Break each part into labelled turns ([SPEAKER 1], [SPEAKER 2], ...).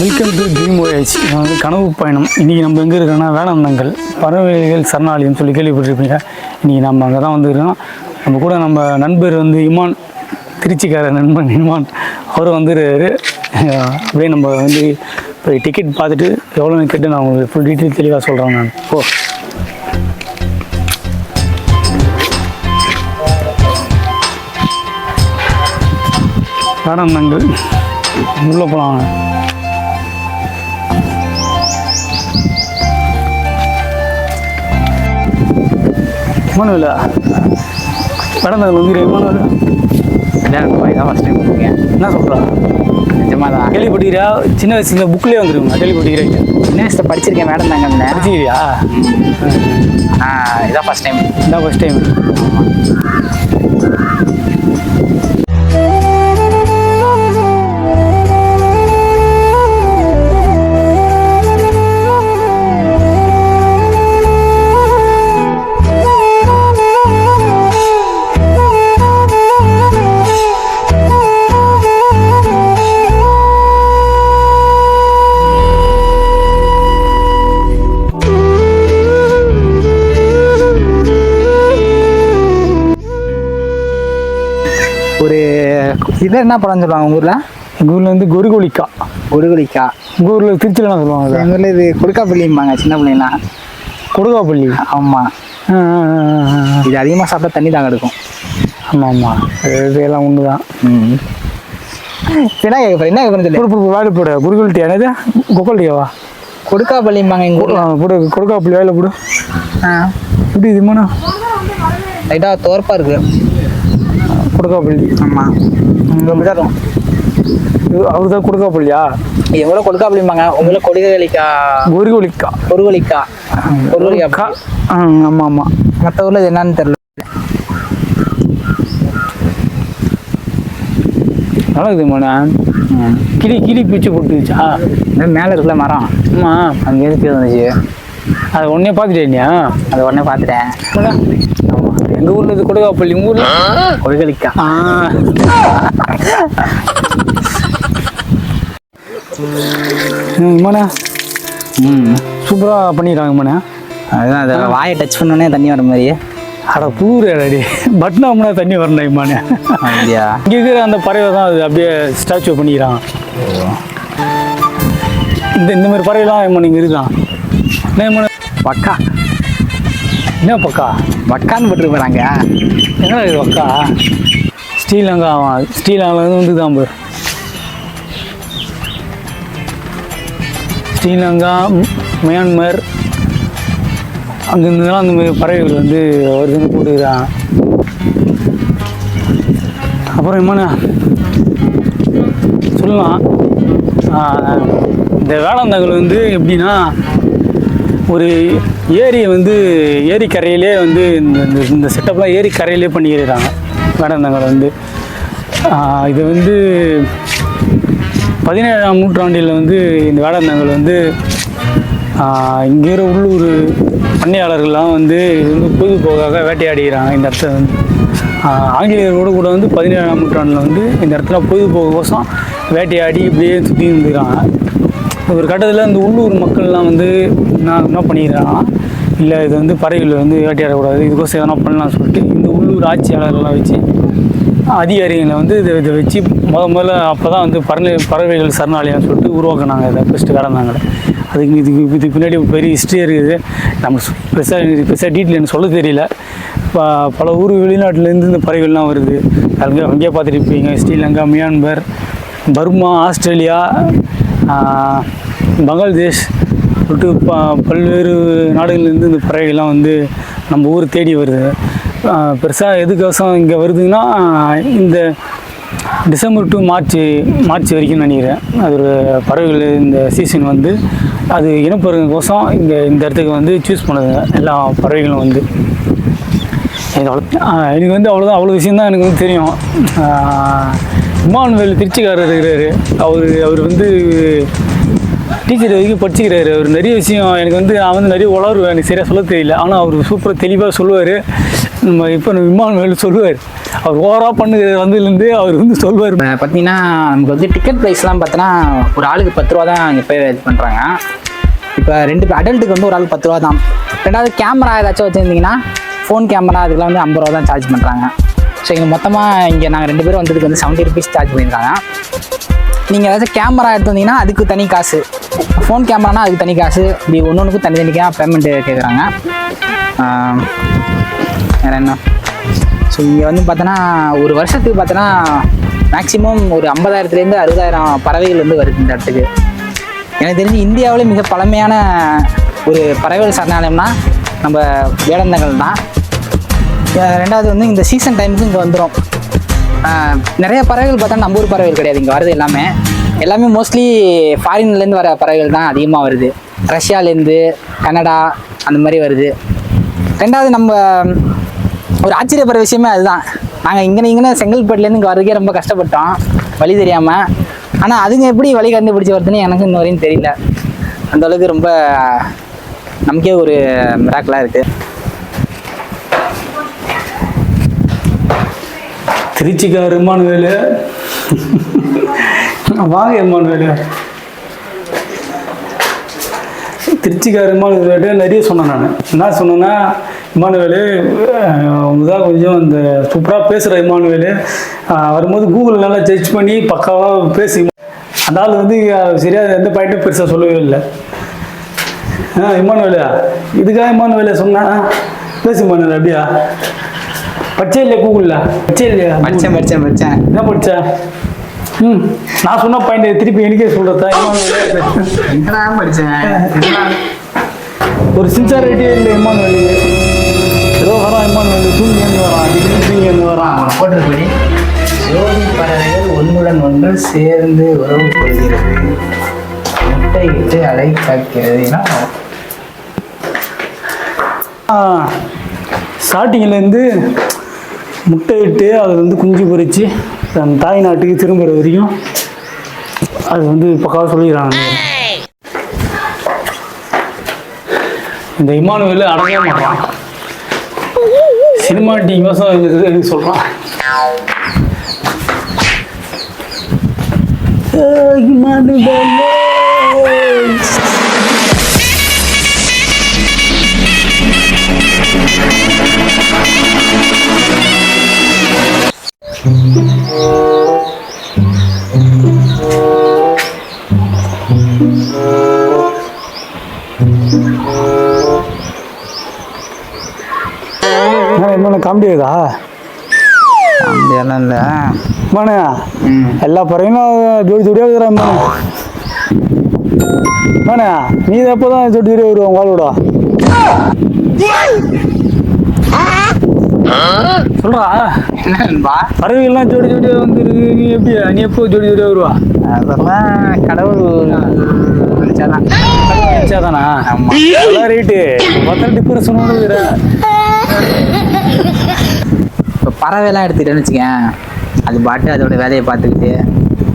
[SPEAKER 1] Welcome to dream voyage. வந்து கனவு பயணம். இன்றைக்கி நம்ம எங்கே இருக்கோன்னா வேளாண்மைகள் பறவைகள் சரணாலயம் சொல்லி கேள்விப்பட்டிருப்பீங்க. இன்றைக்கி நம்ம அங்கே தான் வந்துருக்கோம். நம்ம கூட நம்ம நண்பர் வந்து இமான், திருச்சிக்கார நண்பன் இமான், அவர் வந்துருக்காரு. அப்படியே நம்ம வந்து இப்போ டிக்கெட் பார்த்துட்டு எவ்வளோன்னு கேட்டு நான் உங்களுக்கு ஃபுல் டீட்டெயில் தெளிவாக சொல்கிறேன். நான் வேளாண்மைகள் உள்ளே போகலாம். இமானுவேல் வேளாண்மைகள் வந்து இமானுவேல்
[SPEAKER 2] இதான் ஃபஸ்ட் டைம் இருக்கேன்.
[SPEAKER 1] என்ன சொல்கிறேன்?
[SPEAKER 2] நிஜமாக தான்
[SPEAKER 1] கேள்விப்பட்டிருக்கியா? சின்ன வயசு இந்த புக்கிலே வந்துருக்குங்க. கேள்விப்பட்டிருக்கீங்க?
[SPEAKER 2] சின்ன வயசில் படிச்சிருக்கேன் மேடம் தாங்க.
[SPEAKER 1] படிச்சிக்கிறியா?
[SPEAKER 2] இதான் ஃபஸ்ட் டைம்.
[SPEAKER 1] இதான் ஃபஸ்ட் டைம்.
[SPEAKER 2] ஒரு இது என்ன படம் சொல்லுவாங்க உங்கள் ஊரில்?
[SPEAKER 1] எங்கள் ஊரில் வந்து கொருகோலிக்கா.
[SPEAKER 2] கொடுகுலிக்கா.
[SPEAKER 1] உங்கள் ஊரில் திருச்சியில் என்ன சொல்லுவாங்க?
[SPEAKER 2] எங்கள் ஊரில் இது கொடுக்காப்பள்ளிம்பாங்க சின்ன பிள்ளைங்களாம்.
[SPEAKER 1] கொடுக்காப்பள்ளி.
[SPEAKER 2] ஆமாம். இது அதிகமாக சாப்பிட்டா தண்ணி தாங்க எடுக்கும்.
[SPEAKER 1] ஆமாம் ஆமாம், இதெல்லாம் ஒன்று தான்.
[SPEAKER 2] என்ன கேட்குறேன் சொல்லி
[SPEAKER 1] வேலை போட குருகோலிட்டியா? என்னது கொக்கோலிட்டியாவா?
[SPEAKER 2] கொடுக்காப்பள்ளிம்பாங்க எங்கள் ஊரில்.
[SPEAKER 1] போடு கொடுக்காப்பள்ளி வேலை போடு. எப்படி இதுமாண்ணா?
[SPEAKER 2] லைட்டாக தோற்பாக இருக்குது
[SPEAKER 1] கொடுக்காப்பள்ளி.
[SPEAKER 2] ஆமாம். ரொம்ப தான்
[SPEAKER 1] அவர் தான் கொடுக்காப்பள்ளியா?
[SPEAKER 2] எவ்வளோ கொடுக்காப்பள்ளிம்பாங்க. உங்களை கொடுகலிக்கா.
[SPEAKER 1] கொருகோலிக்கா.
[SPEAKER 2] கொடுகலிக்கா.
[SPEAKER 1] கொடுகலிக்கா. ஆமாம் ஆமாம்.
[SPEAKER 2] மற்ற ஊரில் இது என்னன்னு தெரியல.
[SPEAKER 1] நல்லா இருக்குதுமாண்ணா. கிளி பூச்சி போட்டுச்சா?
[SPEAKER 2] மேலே இருக்குல்ல மரம்.
[SPEAKER 1] ஆமாம்,
[SPEAKER 2] அங்கே இருக்கு வந்துச்சு.
[SPEAKER 1] அது உடனே பார்த்துட்டேன்யா?
[SPEAKER 2] அது உடனே பார்த்துட்டேன்.
[SPEAKER 1] ஆமாம், எங்கள் ஊரில் இது கொடுக்காப்பள்ளி. உங்கள் ஊரில்
[SPEAKER 2] கொடுகலிக்கா.
[SPEAKER 1] இம்மாண்ணா சூப்பராக பண்ணிடுறாங்க இம்மாண்ணா.
[SPEAKER 2] அதுதான் அதை வாயை டச் பண்ணோன்னே தண்ணி வர மாதிரி.
[SPEAKER 1] அட பூரு அடி பட்னாம்னா தண்ணி வரணும் இம்மாண்ணா.
[SPEAKER 2] அப்படியா?
[SPEAKER 1] இங்கே இருக்கிற அந்த பறவை தான் அது அப்படியே ஸ்டாச்சு பண்ணிக்கிறான். இந்த மாதிரி பறவைலாம் இம்மா நீங்கள் இருக்கான். என்ன இம்மா?
[SPEAKER 2] வக்கா.
[SPEAKER 1] என்ன பக்கா?
[SPEAKER 2] வக்கான்னு போட்டுருக்கு போகிறாங்க.
[SPEAKER 1] என்ன இது பக்கா? ஸ்ரீலங்கா. ஆமாம், ஸ்ரீலங்காவில் வந்து தான் பாரு. ஸ்ரீலங்கா, மியான்மர், அங்கேருந்துலாம் அந்த மாதிரி பறவைகள் வந்து வருதுன்னு போட்டுக்கிறான். அப்புறம் என்னண்ணா சொல்லலாம், இந்த வேளாண்மைகள் வந்து எப்படின்னா ஒரு ஏரியை வந்து ஏரிக்கரையிலே வந்து இந்த செட்டப்லாம் ஏரிக்கரையிலே பண்ணிக்கிறாங்க வேளாண்மைகள் வந்து. இது வந்து 17ஆம் நூற்றாண்டில் வந்து இந்த வேளாண்மைகள் வந்து இங்கே இருக்கிற உள்ளூர் பண்ணையாளர்கள்லாம் வந்து இது வந்து பொழுதுபோக்காக வேட்டையாடுகிறாங்க. இந்த இடத்துல வந்து ஆங்கிலேயர்களோடு கூட வந்து 17ஆம் நூற்றாண்டில் வந்து இந்த இடத்துல பொழுதுபோக்கோசம் வேட்டையாடி இப்படியே சுற்றி இருந்துக்கிறாங்க. ஒரு கட்டத்தில் இந்த உள்ளூர் மக்கள்லாம் வந்து என்ன பண்ணிக்கிறாங்கன்னா, இல்லை இது வந்து பறவைகள் வந்து வேட்டையாடக்கூடாது, இதுக்கோசம் எதனா பண்ணலாம்னு சொல்லிட்டு இந்த உள்ளூர் ஆட்சியாளர்கள்லாம் வச்சு அதிகாரிகளை வந்து இதை வச்சு முதல்ல அப்போ தான் வந்து பறவைகள் சரணாலயம்னு சொல்லிட்டு உருவாக்குனாங்க. இதை ஃபஸ்ட்டு கடந்தாங்க. அதுக்கு இதுக்கு பின்னாடி பெரிய ஹிஸ்ட்ரி இருக்குது. நம்ம பெருசாக டீட்டெயில் எனக்கு சொல்ல தெரியல. இப்போ பல ஊர் வெளிநாட்டிலேருந்து இந்த பறவைகள்லாம் வருது. அங்கேயே பார்த்துட்டு இருப்பீங்க. Sri Lanka, Myanmar, Burma, Australia, Bangladesh சொல்லிட்டு பல்வேறு நாடுகள்லேருந்து இந்த பறவைகள்லாம் வந்து நம்ம ஊர் தேடி வருது. பெருசாக எதுக்கோசம் இங்கே வருதுன்னா, இந்த டிசம்பர் டு மார்ச் வரைக்கும் நினைக்கிறேன். அது ஒரு பறவைகள் இந்த சீசன் வந்து அது இனப்பெருக்கோசம் இந்த இடத்துக்கு வந்து சூஸ் பண்ணுதுங்க எல்லா பறவைகளும் வந்து. எனக்கு வந்து அவ்வளோதான், அவ்வளோ விஷயந்தான் எனக்கு வந்து தெரியும். இமானுவேல் திருச்சிக்காரர் இருக்கிறாரு. அவர் வந்து டீச்சர் வரைக்கும் படிச்சுக்கிறாரு. அவர் நிறைய விஷயம் எனக்கு வந்து நான் வந்து நிறைய வளருவேன், எனக்கு சரியாக சொல்ல தெரியல. ஆனால் அவர் சூப்பராக தெளிவாக சொல்லுவார். நம்ம இப்போ இமானுவேல் சொல்லுவார். அவர் ஓவராக பண்ணுறது வந்ததுலேருந்து அவர் வந்து சொல்வார்.
[SPEAKER 2] இப்போ பார்த்தீங்கன்னா நமக்கு வந்து டிக்கெட் ப்ரைஸ்லாம் பார்த்தோன்னா ஒரு ஆளுக்கு 10 ரூபா தான் இங்கே போய் இது பண்ணுறாங்க. இப்போ 2 அடல்ட்டுக்கு வந்து ஒரு ஆளுக்கு 10 ரூபா தான். ரெண்டாவது கேமரா ஏதாச்சும் வச்சுருந்தீங்கன்னா ஃபோன் கேமரா அதுக்கெலாம் வந்து 50 ரூபா தான் சார்ஜ் பண்ணுறாங்க. ஸோ இங்கே மொத்தமாக இங்கே நாங்கள் 2 பேரும் வந்ததுக்கு வந்து 70 ருபீஸ் சார்ஜ் பண்ணியிருக்காங்க. நீங்கள் ஏதாச்சும் கேமரா எடுத்து வந்தீங்கன்னா அதுக்கு தனி காசு, ஃபோன் கேமரானா அதுக்கு தனி காசு, இப்படி ஒன்றுக்கும் தனித்தனிக்காக பேமெண்ட்டு கேட்குறாங்க. வேறு என்ன, ஸோ இங்கே வந்து பார்த்தோன்னா ஒரு வருஷத்துக்கு பார்த்தோன்னா மேக்ஸிமம் ஒரு 50,000 60,000 பறவைகள் வந்து வருது இந்த இடத்துக்கு. எனக்கு தெரிஞ்சு இந்தியாவிலே மிக பழமையான ஒரு பறவைகள் சரணாலயம்னா நம்ம வேடந்தாங்கல் தான். ரெண்டாவது வந்து இந்த சீசன் டைமுக்கு இங்கே வந்துடும். நிறைய பறவைகள் பார்த்தா நம்ம ஊர் பறவைகள் கிடையாது இங்கே வருது. எல்லாமே மோஸ்ட்லி ஃபாரின்லேருந்து வர பறவைகள் தான் அதிகமாக வருது. ரஷ்யாலேருந்து, கனடா அந்த மாதிரி வருது. ரெண்டாவது நம்ம ஒரு ஆச்சரியப்படுற விஷயமே அதுதான். நாங்கள் இங்கே செங்கல்பட்டுலேருந்து இங்கே வர்றதுக்கே ரொம்ப கஷ்டப்பட்டோம் வழி தெரியாமல். ஆனால் அதுங்க எப்படி வழி கண்டுபிடிச்சி வருதுன்னு எனக்கு இன்ன வரையும் தெரியல. அந்தளவுக்கு ரொம்ப நமக்கே ஒரு மிராக்கலாக இருக்குது.
[SPEAKER 1] திருச்சிக்கார் இமானுவேலு வாங்க இமானுவேலு. திருச்சிக்கார் இமானுவேலு நிறைய சொன்னேன். நான் என்ன சொன்னேன்னா, இமானுவேலு அவங்க தான் கொஞ்சம் இந்த சூப்பராக பேசுகிற இமானுவேலு வரும்போது கூகுள் நல்லா சர்ச் பண்ணி பக்காவாக பேசி, அந்த ஆள் வந்து சரியாக எந்த பாயிண்ட்டும் பெருசாக சொல்லவே இல்லை. இமானுவேலு இதுக்காக இமானுவேலு சொன்னா பேசு இமானுவேலு. அப்படியா படிச்சே இல்லையா கூகுளில்? படிச்சே இல்லையா?
[SPEAKER 2] படித்தேன்.
[SPEAKER 1] என்ன படித்தேன்? நான் சொன்ன பாயிண்ட் திருப்பி எனக்கே சொல்கிறதா?
[SPEAKER 2] என்ன படித்தேன்?
[SPEAKER 1] ஒரு சின்சாரிட்டியே இல்லை இமானுவேலு. ஏதோ வரான் இமானுவேலு, தூங்கின்னு வரான், தூங்கின்னு வரான்.
[SPEAKER 2] போட்டிருப்படி ஜோடி பறவைகள் ஒன்றுடன் ஒன்று சேர்ந்து உறவு கொள்கிறது, முட்டையிட்டு அலை காக்கிறது.
[SPEAKER 1] ஸ்டார்டிங்லேருந்து முட்டையிட்டு அது வந்து குஞ்சு பொறிச்சு தன் தாய் நாட்டுக்கு திரும்புகிற வரைக்கும் அது வந்து பக்காவாக சொல்லிடுறாங்க. இந்த இமானுவேலு அடங்க மாட்டான். சினிமாட்டிக் மாதம் எனக்கு சொல்கிறான். இமானுவேலு என்ன காமெடியாதா?
[SPEAKER 2] காமெடியெல்லாம் இல்லை
[SPEAKER 1] மானே. எல்லா பறவையும் ஜோடி ஜோடியாக இருக்கிறான் மானே. நீ எப்போ தான் ஜோடி ஜோடியாக வருவோம் உங்களோட சொல்றா?
[SPEAKER 2] என்னன்பா
[SPEAKER 1] பறவைகள்லாம் ஜோடி ஜோடியாக வந்துருக்கு. நீ எப்போ ஜோடி ஜோடியாக வருவா?
[SPEAKER 2] அதெல்லாம் கடவுள் நினைச்சாதான்.
[SPEAKER 1] நினைச்சாதானா? ஆமாம் ரைட்டு. 18 சொன்னோட
[SPEAKER 2] இப்போ பறவைலாம் எடுத்துக்கிட்டேன்னு வச்சுக்கேன், அது பாட்டு அதோட வேலையை பார்த்துக்கிட்டு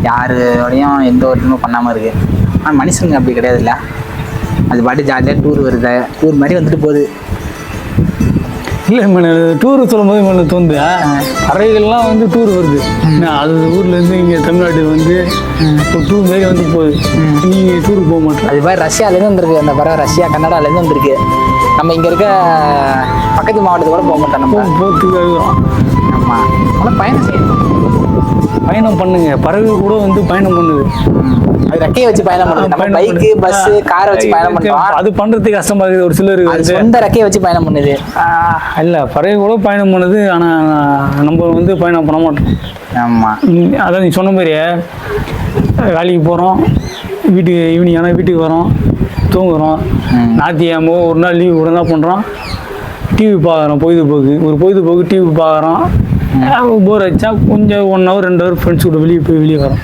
[SPEAKER 2] யாரோடையும் எந்த ஒருத்தமும் பண்ணாமல் இருக்கு. ஆனால் மனுஷனுங்க அப்படி கிடையாது இல்லை. அது பாட்டு ஜாலியாக டூர் வருது, டூர் மாதிரி வந்துட்டு போகுது.
[SPEAKER 1] இல்லை டூர் சொல்லும் போது இவனை தோந்து பறவைகள்லாம் வந்து டூர் வருது. அது ஊர்லேருந்து இங்கே தமிழ்நாட்டுக்கு வந்து ஒரு டூர் மாரி வந்து போகுது. நீங்கள் டூருக்கு போக மாட்டோம்.
[SPEAKER 2] அது மாதிரி ரஷ்யாலேருந்து வந்துருக்கு அந்த பறவை. ரஷ்யா கன்னடாலேருந்து வந்துருக்கு. நம்ம இங்கே இருக்க பக்கத்து மாவட்டத்துக்கு கூட போக மாட்டோம். நம்ம
[SPEAKER 1] போகிறதுக்கு
[SPEAKER 2] ஆமாம், ஆனால் பயணம் செய்யணும்.
[SPEAKER 1] பயணம் பண்ணுங்க. பறவைகள் கூட வந்து பயணம் பண்ணுது.
[SPEAKER 2] அது ரெக்கையை வச்சு பயணம் பண்ணுது. நம்ம பைக்கு, பஸ்ஸு, காரை வச்சு பயணம் பண்ணுறோம்.
[SPEAKER 1] அது பண்ணுறதுக்கு கஷ்டமாக இருக்குது. ஒரு சிலருக்கு
[SPEAKER 2] சொந்த ரெக்கையை வச்சு பயணம் பண்ணுது.
[SPEAKER 1] இல்லை பறவை கூட பயணம் பண்ணுது. ஆனால் நம்ம வந்து பயணம் பண்ண மாட்டோம்.
[SPEAKER 2] ஆமாம்,
[SPEAKER 1] அதான் நீ சொன்ன மாதிரியே வேலைக்கு போகிறோம், வீட்டுக்கு ஈவினிங் ஆனால் வீட்டுக்கு வரோம், தூங்குறோம். ஞாயிற்றுக்கிழமை ஒரு நாள் லீவு கூட என்ன பண்ணுறோம், டிவி பார்க்குறோம். பொழுதுபோக்கு டிவி பார்க்குறோம். போர் அடிச்சா கொஞ்சம் 1 hour 2 hour ஃப்ரெண்ட்ஸ் கூட வெளியே வரோம்.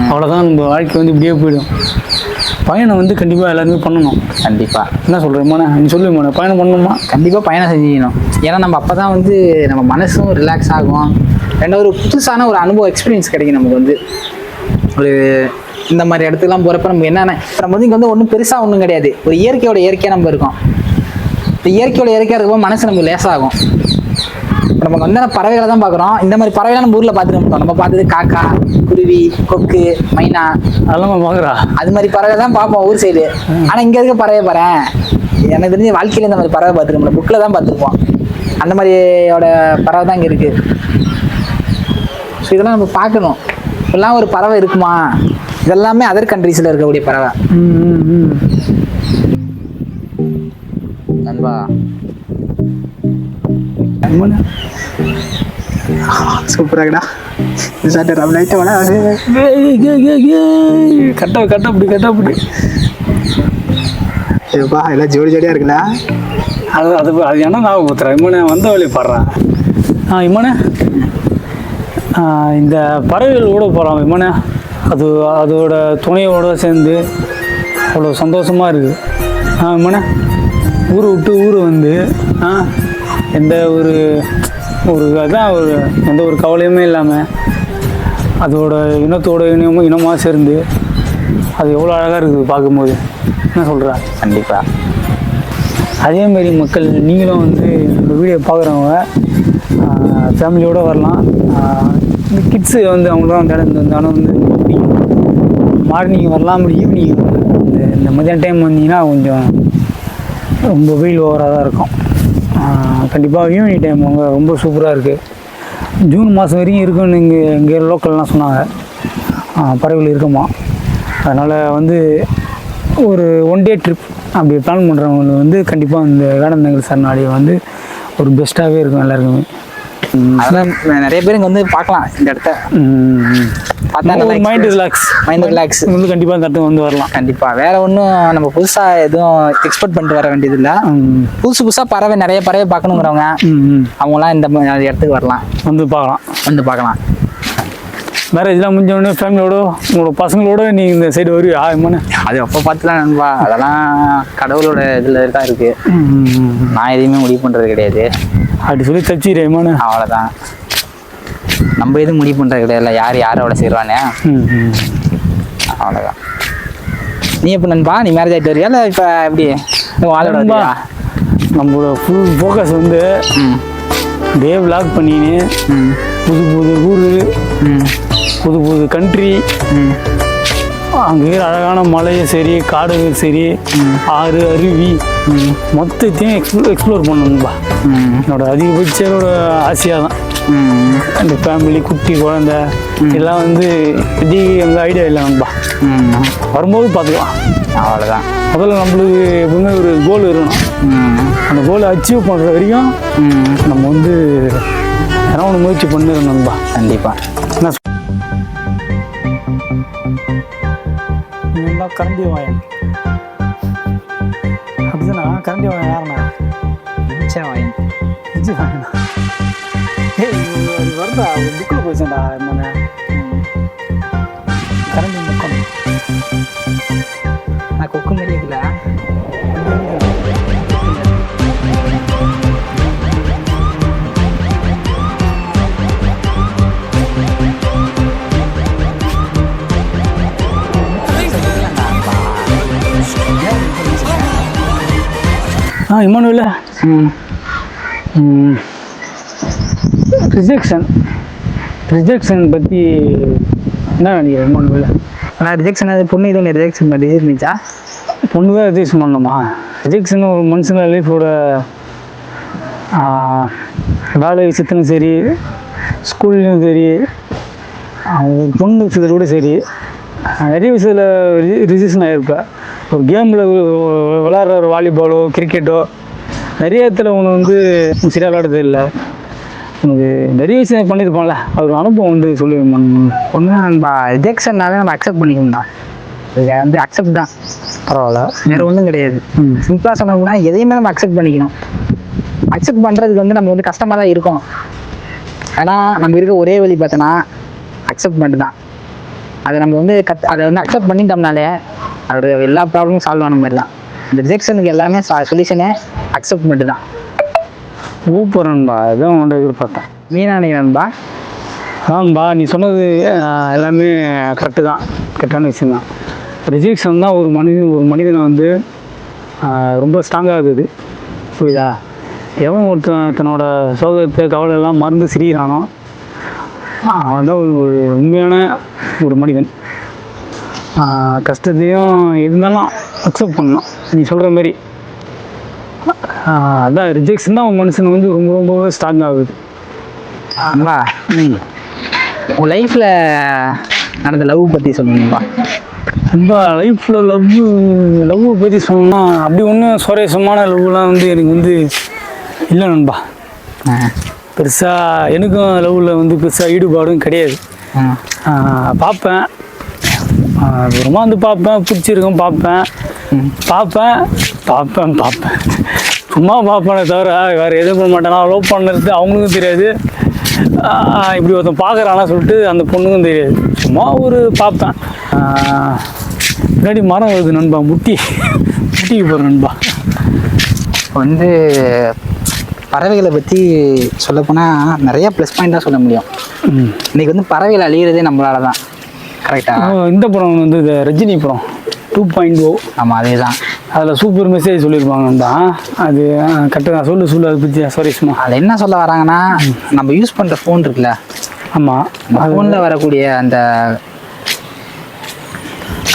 [SPEAKER 1] அவ்வளோதான். நம்ம வாழ்க்கை வந்து இப்படியே போயிடும். பயணம் வந்து கண்டிப்பாக எல்லாருமே பண்ணணும்.
[SPEAKER 2] கண்டிப்பாக.
[SPEAKER 1] என்ன சொல்கிறேன் நீ சொல்லுவேன், பயணம் பண்ணணுமா?
[SPEAKER 2] கண்டிப்பாக பயணம் செஞ்சுக்கணும். ஏன்னா நம்ம அப்போ தான் வந்து நம்ம மனசும் ரிலாக்ஸ் ஆகும். ரெண்டாவது ஒரு புதுசான ஒரு அனுபவம், எக்ஸ்பீரியன்ஸ் கிடைக்கும் நமக்கு. வந்து ஒரு இந்த மாதிரி இடத்துக்குலாம் போகிறப்ப நம்ம என்னென்ன நம்ம வந்து இங்கே வந்து ஒன்றும் பெருசாக ஒன்றும் கிடையாது. ஒரு இயற்கையாக நம்ம இருக்கோம். இந்த இயற்கையாக இருக்கப்போ மனசு நமக்கு லேசாகும். நம்ம வந்து பறவைகளை தான் பார்க்குறோம். இந்த மாதிரி பறவைலாம் நம்ம ஊரில் பார்த்துட்டு நம்ம பார்த்தது காக்கா, குருவி, கொக்கு, மைனா
[SPEAKER 1] அதெல்லாம் பார்க்குறா.
[SPEAKER 2] அது மாதிரி பறவை தான் பார்ப்போம் ஊர் சைடு. ஆனால் இங்கே இருக்க பறவை பாறேன், எனக்கு தெரிஞ்ச வாழ்க்கையில் இந்த மாதிரி பறவை பார்த்துருக்கோம், புக்கில் தான் பார்த்துருப்போம். அந்த மாதிரியோட பறவை தான் இங்கே இருக்குது. ஸோ இதெல்லாம் நம்ம பார்க்கணும். இப்பெல்லாம் ஒரு பறவை இருக்குமா? இதெல்லாமே அதர் கண்ட்ரீஸில் இருக்கக்கூடிய பறவை. நண்பா சூப்பராகடா.
[SPEAKER 1] கட்டப்படி
[SPEAKER 2] எல்லாம் ஜோடி ஜோடியாக இருக்குல்ல.
[SPEAKER 1] அது என்ன ஞாபகம் ஊத்துறேன் இம்மனே வந்த வழி பாடுறான். இம்மனே இந்த பறவைகள் கூட போகிறான் இம்மனே. அதோட துணையோடு சேர்ந்து அவ்வளோ சந்தோஷமாக இருக்குது. இம்மனே ஊரை விட்டு ஊர் வந்து எந்த ஒரு அதான் எந்த ஒரு கவலையுமே இல்லாமல் அதோட இனத்தோட இனமாக சேர்ந்து அது எவ்வளோ அழகாக இருக்குது பார்க்கும்போது. என்ன சொல்கிறா?
[SPEAKER 2] கண்டிப்பாக
[SPEAKER 1] அதேமாரி மக்கள் நீங்களும் வந்து இந்த வீடியோ பார்க்குறவங்க ஃபேமிலியோடு வரலாம். இந்த கிட்ஸு வந்து அவங்களாம் அந்த இடம் இருந்தாலும் வந்து மார்னிங் வரலாம். அப்படி ஈவினிங் இந்த மதியான டைம் வந்தீங்கன்னா கொஞ்சம் ரொம்ப வெயில் ஓவராக தான் இருக்கும். கண்டிப்பாக ஈவினிங் டைம் அவங்க ரொம்ப சூப்பராக இருக்குது. ஜூன் மாதம் வரைக்கும் இருக்குன்னு இங்கே லோக்கல்லாம் சொன்னாங்க. பறவைகள் இருக்குமா. அதனால் வந்து ஒரு 1 டே ட்ரிப் அப்படி பிளான் பண்ணுறவங்க வந்து கண்டிப்பாக இந்த வேடந்தாங்கல் சரணாலயம் வந்து ஒரு பெஸ்ட்டாகவே இருக்கும் எல்லாருக்குமே.
[SPEAKER 2] அதெல்லாம் நிறைய பேர் இங்கே வந்து பார்க்கலாம். இந்த இடத்த பார்த்தா
[SPEAKER 1] மைண்ட் ரிலாக்ஸ் வந்து கண்டிப்பாக இந்த இடத்துக்கு வந்து வரலாம்.
[SPEAKER 2] கண்டிப்பாக வேற ஒன்றும் நம்ம புதுசாக எதுவும் எக்ஸ்பெக்ட் பண்ணிட்டு வர வேண்டியதில்லை. புதுசாக பறவை நிறைய பறவை பார்க்கணுங்கிறவங்க அவங்களாம் இந்த இடத்துக்கு வரலாம், வந்து பார்க்கலாம்.
[SPEAKER 1] மேரேஜ்லாம் முடிஞ்சவொடனே ஃபேமிலியோட உங்களோட பசங்களோட நீ இந்த சைடு வருவியா?
[SPEAKER 2] அது அப்போ பார்த்துலாம் நண்பா, அதெல்லாம் கடவுளோட இதில் தான் இருக்கு. நான் எதையுமே முடிவு பண்ணுறது கிடையாது.
[SPEAKER 1] அப்படி சொல்லி தச்சிடுறேன்.
[SPEAKER 2] அவ்வளோதான், நம்ம எதுவும் முடிவு பண்ணுறது கிடையாது. யாரோட சேருவானே அவ்வளோதான். நீ எப்போ நண்பா நீ மேரேஜ் ஆகிட்டு வரியா இல்லை இப்போ எப்படி வாழோட?
[SPEAKER 1] நம்மளோட ஃபுல் ஃபோக்கஸ் வந்து டே விளாக் பண்ணின்னு புது ஊர், புது கண்ட்ரி, அங்கே இருக்கிற அழகான மலையும் சரி, காடுகள் சரி, ஆறு, அருவி மொத்தத்தையும் எக்ஸ்ப்ளோர் பண்ணணும்பா. என்னோட அதிகபட்சோட ஆசையாக தான். அந்த ஃபேமிலி, குட்டி, குழந்தை எல்லாம் வந்து எங்கள் ஐடியா இல்லைப்பா. வரும்போது பார்த்துக்கலாம்,
[SPEAKER 2] அவ்வளோதான்.
[SPEAKER 1] முதல்ல நம்மளுக்கு எப்பவுமே ஒரு கோல் இருக்கணும். அந்த கோலை அச்சீவ் பண்ணுற வரைக்கும் நம்ம வந்து ஏன்னா ஒன்று முயற்சி பண்ணிருந்தோம்பா.
[SPEAKER 2] கண்டிப்பாக.
[SPEAKER 1] என்ன கரண்டி வாயன் அப்படிதானா? கரண்டி வாயன் யாருண்ணா?
[SPEAKER 2] விஜய் வாயன்.
[SPEAKER 1] விஜய் வாயனா? வருதா புக்கில் போயிச்சேன்டா. என்ன கரண்டி முக்கம்
[SPEAKER 2] நான் கொக்கு மாதிரி இருக்குல்ல.
[SPEAKER 1] இமானுவேல ரிஜெக்ஷன் பற்றி என்ன நினைக்கிறேன்? இமானுவேல
[SPEAKER 2] ஆனால் ரிஜெக்ஷன் அது பொண்ணு இது ஒன்று ரிஜெக்ஷன் பண்ணி இருந்துச்சா?
[SPEAKER 1] பொண்ணு தான் ரிஜெக்ஷன் பண்ணணுமா? ரிஜெக்ஷன் ஒரு மனுஷங்க லைஃபோட வேலை விஷயத்துலையும் சரி, ஸ்கூல்லையும் சரி, பொண்ணு விஷயத்தில் கூட சரி, நிறைய விஷயத்தில் ரிஜெக்ஷன் ஆகிருப்பேன். ஒரு கேமில் விளாட்ற ஒரு வாலிபாலோ கிரிக்கெட்டோ நிறைய இடத்துல உனக்கு வந்து சரியாக விளையாடுறது இல்லை. உனக்கு நிறைய விஷயம் பண்ணியிருப்பான்ல, அது ஒரு அனுபவம் வந்து சொல்லி
[SPEAKER 2] ஒன்று நம்ம ரிஜெக்ஷன்னாலே நம்ம அக்செப்ட் பண்ணிக்கணும் தான். இது வந்து அக்செப்ட் தான், பரவாயில்ல, வேறு ஒன்றும் கிடையாது. சிம்பிளாக சொன்னோம்னா எதையுமே நம்ம அக்செப்ட் பண்ணிக்கணும். அக்செப்ட் பண்ணுறதுக்கு வந்து நம்ம வந்து கஷ்டமாக தான் இருக்கும். ஆனால் நம்ம இருக்க ஒரே வழி பார்த்தோன்னா அக்செப்ட் பண்ணிட்டு தான். அதை நம்ம வந்து அதை வந்து அக்செப்ட் பண்ணிட்டோம்னாலே அதோட எல்லா ப்ராப்ளமும் சால்வ் ஆன மாதிரி தான். இந்த ரிஜெக்ஷனுக்கு எல்லாமே சொல்யூஷனே அக்செப்ட்மெண்ட்டு தான்.
[SPEAKER 1] சூப்பர் நண்பா, அதுதான் உன்னை எதிர்பார்த்தேன்.
[SPEAKER 2] மீனானே நண்பா.
[SPEAKER 1] ஆம்பா, நீ சொன்னது எல்லாமே கரெக்டு தான், கரெக்டான விஷயந்தான். ரிஜெக்ஷன் தான் ஒரு மனிதனை வந்து ரொம்ப ஸ்ட்ராங்காகுது. புரியுதா? எவன் ஒருத்தன் தன்னோட சோகத்தை கவலை எல்லாம் மறந்து சிரிக்கிறானோ அவன் தான் ஒரு உண்மையான ஒரு மனிதன். கஷ்டத்தையும் இருந்தாலும் அக்செப்ட் பண்ணணும். நீ சொல்கிற மாதிரி அதான் ரிஜெக்ஷன் தான் மனுஷன் வந்து ரொம்ப ரொம்ப ஸ்ட்ராங் ஆகுது.
[SPEAKER 2] ஆமா. உங்கள் லைஃப்பில் நடந்த லவ் பற்றி சொல்லுங்கப்பா.
[SPEAKER 1] ரொம்ப லைஃப்பில் லவ் பற்றி சொன்னோம்னா அப்படி ஒன்றும் சுவாரஸ்யமான லவ்லாம் வந்து எனக்கு வந்து இல்லை நண்பா. பெருசாக எனக்கும் லவ்வில் வந்து பெருசாக ஈடுபாடும் கிடையாது. பார்ப்பேன், தூரமாக வந்து பார்ப்பேன், பிடிச்சிருக்கும் பார்ப்பேன் பார்ப்பேன் பார்ப்பேன் பார்ப்பேன் சும்மா பார்ப்பேனே தவிர வேறு எதுவும் பண்ண மாட்டேன். நான் லவ் பண்ணுறது அவங்களுக்கும் தெரியாது, இப்படி ஒருத்தன் பார்க்குறானா சொல்லிட்டு அந்த பொண்ணுக்கும் தெரியாது. சும்மா ஒரு பார்ப்பேன். முன்னாடி மரம் வருது நண்பா, முட்டிக்கு போகிறேன் நண்பா.
[SPEAKER 2] வந்து பறவைகளை பற்றி சொல்லப்போனால் நிறையா ப்ளஸ் பாயிண்ட் தான் சொல்ல முடியும். இன்றைக்கி வந்து பறவைகள் அழிகிறதே நம்மளால தான். கரெக்டாக.
[SPEAKER 1] இந்த படம் வந்து இந்த ரஜினி படம் 2.0.
[SPEAKER 2] ஆமாம், அதே தான்.
[SPEAKER 1] அதில் சூப்பர் மெசேஜ் சொல்லியிருப்பாங்க நண்பா. அது கரெக்டாக நான் சொல்லு அதை பற்றி சுவாரஸ்யமா
[SPEAKER 2] அதில் என்ன சொல்ல வராங்கன்னா, நம்ம யூஸ் பண்ணுற ஃபோன் இருக்குல்ல,
[SPEAKER 1] ஆமாம்,
[SPEAKER 2] அந்த ஃபோனில் வரக்கூடிய அந்த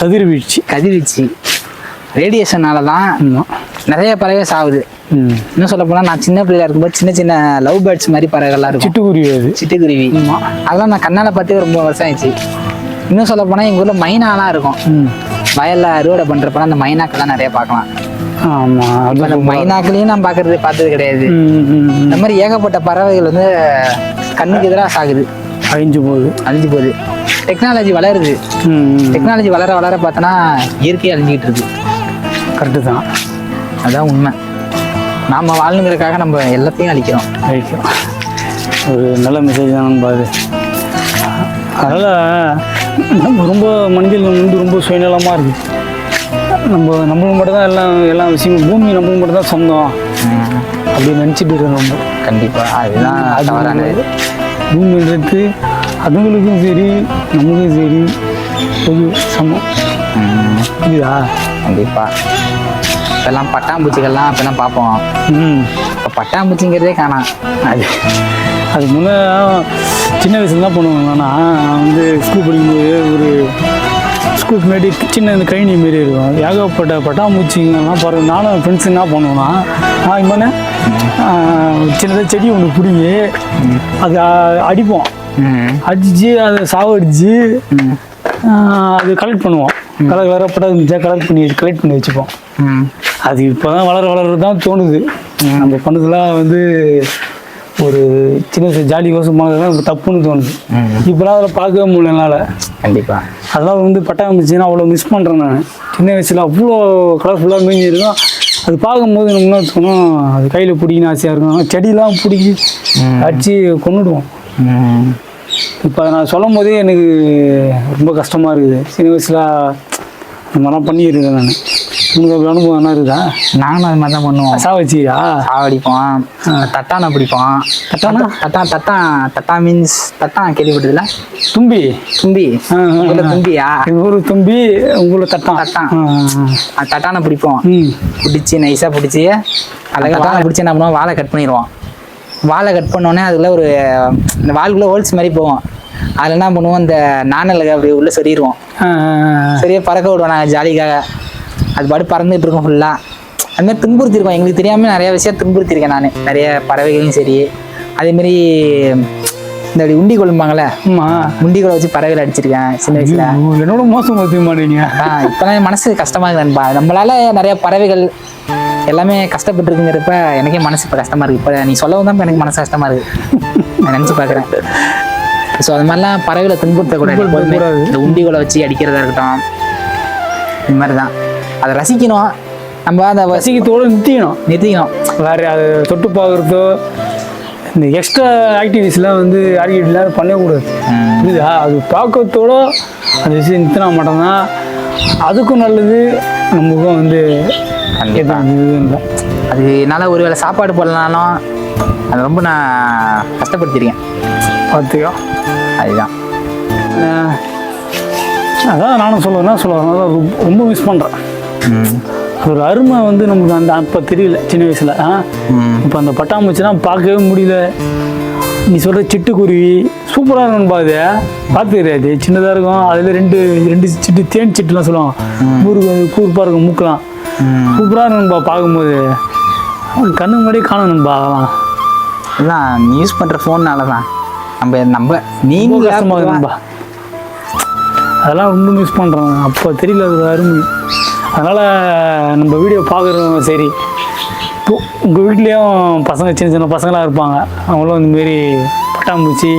[SPEAKER 2] கதிர்வீழ்ச்சி ரேடியேஷனால தான் நிறைய பறவை சாகுது. இன்னும் சொல்ல போனால் நான் சின்ன பிள்ளையா இருக்கும்போது சின்ன சின்ன லவ் பேர்ட்ஸ் மாதிரி பறவைகள்லாம் இருக்கும். சிட்டுக்குருவி அதெல்லாம் நான் கண்ணால் பார்த்து ரொம்ப வருஷம் ஆயிடுச்சு. இன்னும் சொல்ல போனால் எங்கள் ஊரில் மைனாலாம் இருக்கும். வயலில் அறுவடை பண்ணுறப்பலாம் அந்த மைனாக்கெல்லாம் நிறைய பார்க்கலாம்.
[SPEAKER 1] ஆமாம்,
[SPEAKER 2] அந்த மைனாக்களையும் நான் பார்த்தது கிடையாது. இந்த மாதிரி ஏகப்பட்ட பறவைகள் வந்து கண்ணுக்கு எதிராக சாகுது, அழிஞ்சு போகுது. டெக்னாலஜி வளருது. டெக்னாலஜி வளர பார்த்தோன்னா இயற்கையை அழிஞ்சிக்கிட்டு இருக்கு.
[SPEAKER 1] கரெக்டு தான்,
[SPEAKER 2] அதுதான் உண்மை. நாம் வாழணுங்கிறதுக்காக நம்ம எல்லாத்தையும் அழிக்கிறோம்.
[SPEAKER 1] ஒரு நல்ல மெசேஜ் தான் பாரு. அதனால் நம்ம ரொம்ப மனிதர்கள் வந்து ரொம்ப சுயநலமாக இருக்குது. நம்மளுக்கு மட்டும் தான் எல்லா விஷயமும், பூமி நம்மளுக்கு மட்டும் தான் சொந்தம் அப்படின்னு நினச்சிட்டு இருக்கோம் ரொம்ப.
[SPEAKER 2] கண்டிப்பாக அதுதான் தவறானது.
[SPEAKER 1] பூமின்றது அதுங்களுக்கும் சரி நம்மளுக்கும் சரி பொது சமம். இதுதா
[SPEAKER 2] கண்டிப்பாக. இப்போல்லாம் பட்டாம்பூச்சிகள்லாம் அப்போல்லாம் பார்ப்போம். இப்போ பட்டாம்பூச்சிங்கிறதே காணாம்.
[SPEAKER 1] அது முன்னே சின்ன வயசுல தான் பண்ணுவாங்க. நான் வந்து ஸ்கூல் படிக்கும்போது ஒரு ஸ்கூலுக்கு முன்னாடி சின்ன இந்த கழினி மாரி இருக்கும். ஏகப்பட்ட பட்டாம்பூச்சிங்கெல்லாம் பாருங்கள். நானும் ஃப்ரெண்ட்ஸு என்ன பண்ணுவேன்னா, இம்மானே சின்னதாக செடி ஒன்று பிடிங்கி அதை அடிப்போம். அடித்து அதை சாவடிச்சு அது கலெக்ட் பண்ணுவோம். கலர் பட்டாம்பூச்சியாக கலெக்ட் பண்ணி வச்சுப்போம். அது இப்போ தான் வளர தான் தோணுது. நம்ம பண்ணதெல்லாம் வந்து ஒரு சின்ன ஜாலி கோசமானதுலாம் நம்ம தப்புன்னு தோணுது. இப்போலாம் அதில் பார்க்கவே முடியல என்னால்.
[SPEAKER 2] கண்டிப்பாக
[SPEAKER 1] அதெல்லாம் வந்து பட்டாம்பூச்சின்னா அவ்வளோ மிஸ் பண்ணுறேன் நான். சின்ன வயசில் அவ்வளோ கலர்ஃபுல்லாக மேய்ஞ்சிருக்கும். அது பார்க்கும்போது நம்ம என்ன தோணும், அது கையில் பிடிக்கணும் ஆசையாக இருக்கும். செடியெலாம் பிடிக்கி அடித்து கொண்டுடுவோம். இப்போ அதை நான் சொல்லும் போதே எனக்கு ரொம்ப கஷ்டமாக இருக்குது. சின்ன வயசில் இந்த மாதிரிலாம் பண்ணியிருக்கேன் நான். உனக்கு அப்படி அனுபவம் என்ன இருக்குதா?
[SPEAKER 2] நானும் அது மாதிரி தான் பண்ணுவோம். சாவடிப்போம், தட்டானை பிடிப்போம். தட்டா மீன்ஸ் தட்டான் கேள்விப்பட்டதில்ல? தும்பியா?
[SPEAKER 1] ஒரு தும்பி உங்களை
[SPEAKER 2] தட்டானை பிடிப்போம். பிடிச்சி நைஸாக பிடிச்சி அழகாக தட்டானை பிடிச்சி என்ன பண்ணுவோம், வாழை கட் பண்ணிடுவோம். வாழை கட் பண்ணோடனே அதில் ஒரு இந்த வாளுக்குள்ளே ஹோல்ஸ் மாதிரி போவோம். அதில் என்ன பண்ணுவோம், இந்த நாணலுக்கு அப்படி உள்ளே சொறிடுவோம். சரியாக பறக்க விடுவோம் நாங்கள் ஜாலிக்காக. அது பாட்டு பறந்துட்டு இருக்கோம் ஃபுல்லாக. அதுமாதிரி துன்புறுத்திருக்கோம். எங்களுக்கு தெரியாமல் நிறைய விஷயம் துன்புறுத்திருக்கேன் நான். நிறைய பறவைகளையும் சரி. அதேமாரி இந்த அப்படி உண்டி கொள்ளும்பாங்களே, உண்டிகளை வச்சு பறவைகள் அடிச்சிருக்கேன் சின்ன வயசுல.
[SPEAKER 1] என்னோட மோசம் பார்த்துக்க மாட்டீங்க.
[SPEAKER 2] இப்போதான் மனசு கஷ்டமாக இருக்குதுப்பா. நம்மளால நிறைய பறவைகள் எல்லாமே கஷ்டப்பட்டுருக்குங்கிறப்ப எனக்கே மனசு இப்போ கஷ்டமாக இருக்குது. இப்போ நீ சொல்லவும் தான் எனக்கு மனசு கஷ்டமாக இருக்குது. நான் நினச்சி பார்க்குறேன். ஸோ அது மாதிரிலாம் பறவைகளை துன்புறுத்தக்கூடாது. இந்த உண்டிகளை வச்சு அடிக்கிறதா இருக்கட்டும், இந்த மாதிரி தான். அதை ரசிக்கணும். நம்ம அந்த
[SPEAKER 1] ரசிக்கத்தோடு நிறுத்திக்கணும். வேறு அதை தொட்டு பார்க்குறதோ இந்த எக்ஸ்ட்ரா ஆக்டிவிட்டிஸ்லாம் வந்து ஆக்டிவிட்டிலாம் பண்ணக்கூடாது. புரியுதா? அது பார்க்கறதோட அந்த விஷயம் நிறுத்தினா மட்டும்தான் அதுக்கும் நல்லது, நமக்கும் வந்து
[SPEAKER 2] கண்டிப்பாக. அது என்னால் ஒரு வேளை சாப்பாடு போடலனாலும் அது ரொம்ப நான் கஷ்டப்படுத்திருக்கேன்.
[SPEAKER 1] பார்த்துக்கோ.
[SPEAKER 2] அதுதான்
[SPEAKER 1] அதான் நானும் சொல்லுவேன். ரொம்ப மிஸ் பண்ணுறேன். ஒரு அருமை வந்து நமக்கு அந்த அப்போ தெரியல சின்ன வயசில். இப்போ அந்த பட்டாம்பூச்சிலாம் பார்க்கவே முடியல. நீ சொல்கிற சிட்டுக்குருவி சூப்பராக இருக்கும்னு அது பார்த்துக்கிறாது, சின்னதாக இருக்கும். அதில் ரெண்டு சிட்டு தேன் சிட்டுலாம் சொல்லுவாங்க, கூர்ப்பாக இருக்கும், மூக்கலாம் சூப்பராக இருக்கும்பா பார்க்கும்போது. கண்ணு முன்னாடியே காணணும்பா. அதெல்லாம்
[SPEAKER 2] அதான் நீ யூஸ் பண்ணுற ஃபோன்னால தான் நீங்கள்
[SPEAKER 1] கஷ்டமாக இருக்கும்பா. அதெல்லாம் ரொம்ப மிஸ் பண்ணுறோம். அப்போ தெரியல அது அருமை. அதனால் நம்ம வீடியோ பார்க்குறவங்க சரி, இப்போ உங்கள் வீட்லேயும் பசங்க சின்ன சின்ன பசங்களாக இருப்பாங்க, அவங்களும் இந்தமாரி பட்டாம்பூச்சி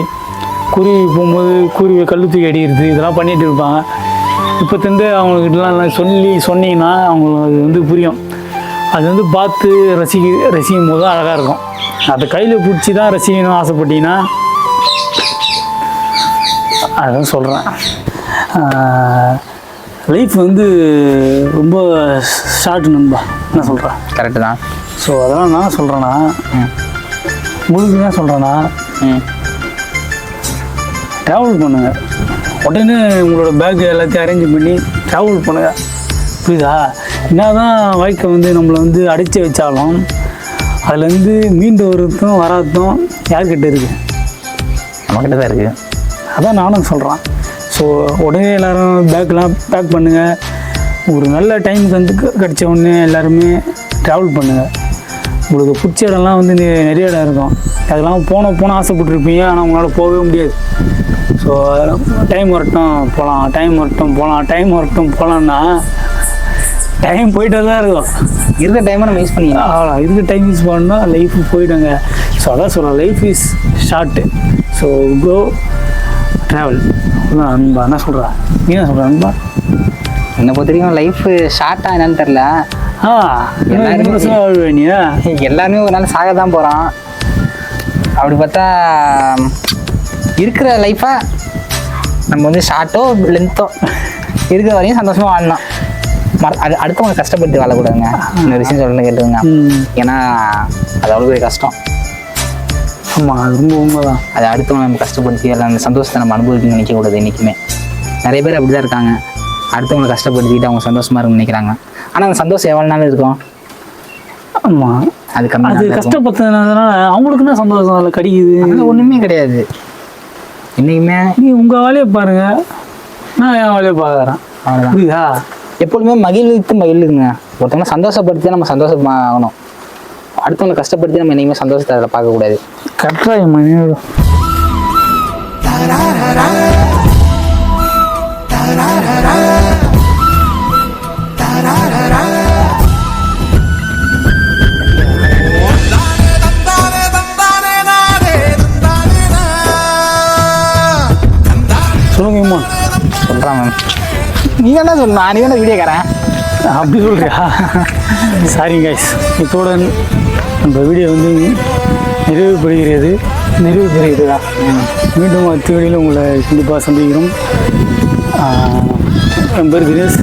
[SPEAKER 1] குருவி போகும்போது குருவி கல் தூக்கி அடிக்கிறது இதெல்லாம் பண்ணிகிட்டு இருப்பாங்க. இப்போ தந்து அவங்கக்கிட்டலாம் சொன்னீங்கன்னா அவங்களுக்கு அது வந்து புரியும். அது வந்து பார்த்து ரசிக்கும் போது அழகாக இருக்கும். அதை கையில் பிடிச்சி தான் ரசிக்கணும் ஆசைப்பட்டீங்கன்னா அதான் சொல்கிறேன். லைஃப் வந்து ரொம்ப ஷார்ட் நண்பா, என்ன சொல்கிறேன்?
[SPEAKER 2] கரெக்டு தான்.
[SPEAKER 1] ஸோ அதெல்லாம் நான் சொல்கிறேன்னா உங்களுக்கு என்ன சொல்கிறேன்னா, ட்ராவல் பண்ணுங்கள். உடனே உங்களோட பேக் எல்லாத்தையும் அரேஞ்ச் பண்ணி ட்ராவல் பண்ணுங்கள். புரியுதா? என்ன தான் வாழ்க்கை வந்து நம்மளை வந்து அடைச்சி வச்சாலும் அதுலேருந்து மீண்டு வரதும் வராதும் யார்கிட்ட இருக்குது?
[SPEAKER 2] நம்மக்கிட்ட தான் இருக்குது.
[SPEAKER 1] அதான் நானும் சொல்கிறேன். ஸோ உடனே எல்லோரும் பேக்கெலாம் பேக் பண்ணுங்கள். ஒரு நல்ல டைம் கிடச்ச உடனே எல்லாருமே ட்ராவல் பண்ணுங்கள். உங்களுக்கு பிடிச்ச இடம்லாம் வந்து நிறைய இடம் இருக்கும், அதெல்லாம் போன ஆசைப்பட்டுருப்பீங்க, ஆனால் உங்களால் போகவே முடியாது. ஸோ டைம் வரட்டும் போகலான்னா டைம் போயிட்டே தான் இருக்கும்.
[SPEAKER 2] இருக்கிற டைமை நம்ம யூஸ் பண்ணிக்கலாம்.
[SPEAKER 1] அவ்வளோ இருக்கிற டைம் யூஸ் பண்ணால் லைஃபு போயிடுங்க. ஸோ அதான் சொல்கிறேன், life is short. So go travel. அன்பா என்ன சொல்கிறா? நீ என்ன சொல்கிற அன்பா?
[SPEAKER 2] என்னை பொறுத்த வரைக்கும் லைஃபு ஷார்ட்டாக என்னன்னு தெரில. எல்லாருமே ஒரு நாள் சாக தான் போகிறோம். அப்படி பார்த்தா இருக்கிற லைஃப்பை நம்ம வந்து ஷார்ட்டோ லென்த்தோ இருக்கிற வரையும் சந்தோஷமாக வாழலாம். அடுத்தவங்க கஷ்டப்பட்டு வாழக்கூடாதுங்க. இந்த விஷயம் சொல்லணும் கேட்டுங்க. ஏன்னா அது அவ்வளோ பெரிய கஷ்டம்.
[SPEAKER 1] ஆமாம், அது ரொம்ப உண்மைதான்.
[SPEAKER 2] அது அடுத்தவங்க நம்ம கஷ்டப்படுத்தி எல்லாம் அந்த சந்தோஷத்தை நம்ம அனுபவிக்கணும்னு நினைக்கக்கூடாது என்றைக்குமே. நிறைய பேர் அப்படி தான் இருக்காங்க, அடுத்தவங்களை கஷ்டப்படுத்திட்டு அவங்க சந்தோஷமாக இருக்குன்னு நினைக்கிறாங்க. ஆனால் அந்த சந்தோஷம் எவ்வளோ நாள் இருக்கும்?
[SPEAKER 1] ஆமாம்,
[SPEAKER 2] அது கம்மி.
[SPEAKER 1] அது கஷ்டப்படுத்தினால அவங்களுக்குன்னா சந்தோஷம் அதில் கிடைக்குது.
[SPEAKER 2] அது ஒன்றுமே கிடையாது. என்றைக்குமே
[SPEAKER 1] நீ உங்கள் வேலையை பாருங்கள், நான் என் வேலையை பார்க்குறேன்.
[SPEAKER 2] அவ்வளோதான்.
[SPEAKER 1] புரியுதா?
[SPEAKER 2] எப்பொழுதுமே மகிழ்வுங்க. ஒருத்தவங்க சந்தோஷப்படுத்தி நம்ம சந்தோஷமாகணும். அடுத்தவங்களை கஷ்டப்படுத்தி நம்ம என்றைக்குமே சந்தோஷத்தை அதில் பார்க்கக்கூடாது.
[SPEAKER 1] கரெக்டாக மணி சொல்லுங்கம்மா.
[SPEAKER 2] சொல்கிறான் மேம். நீ என்ன சொல்லணும்? நான் தானே வீடியோக்காரன்.
[SPEAKER 1] அப்படி சொல்கிறியா? சாரி கைஸ், இதோட நம்ம வீடியோ வந்து நிறைவு பெறுகிறது தான். மீண்டும் அடுத்த வீடியோவில் உங்களை கண்டிப்பாக சந்திக்கிறோம். என் பேர் தினேஷ்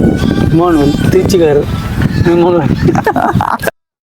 [SPEAKER 1] இமானுவேல், திருச்சிக்காரர் இமானுவேல்.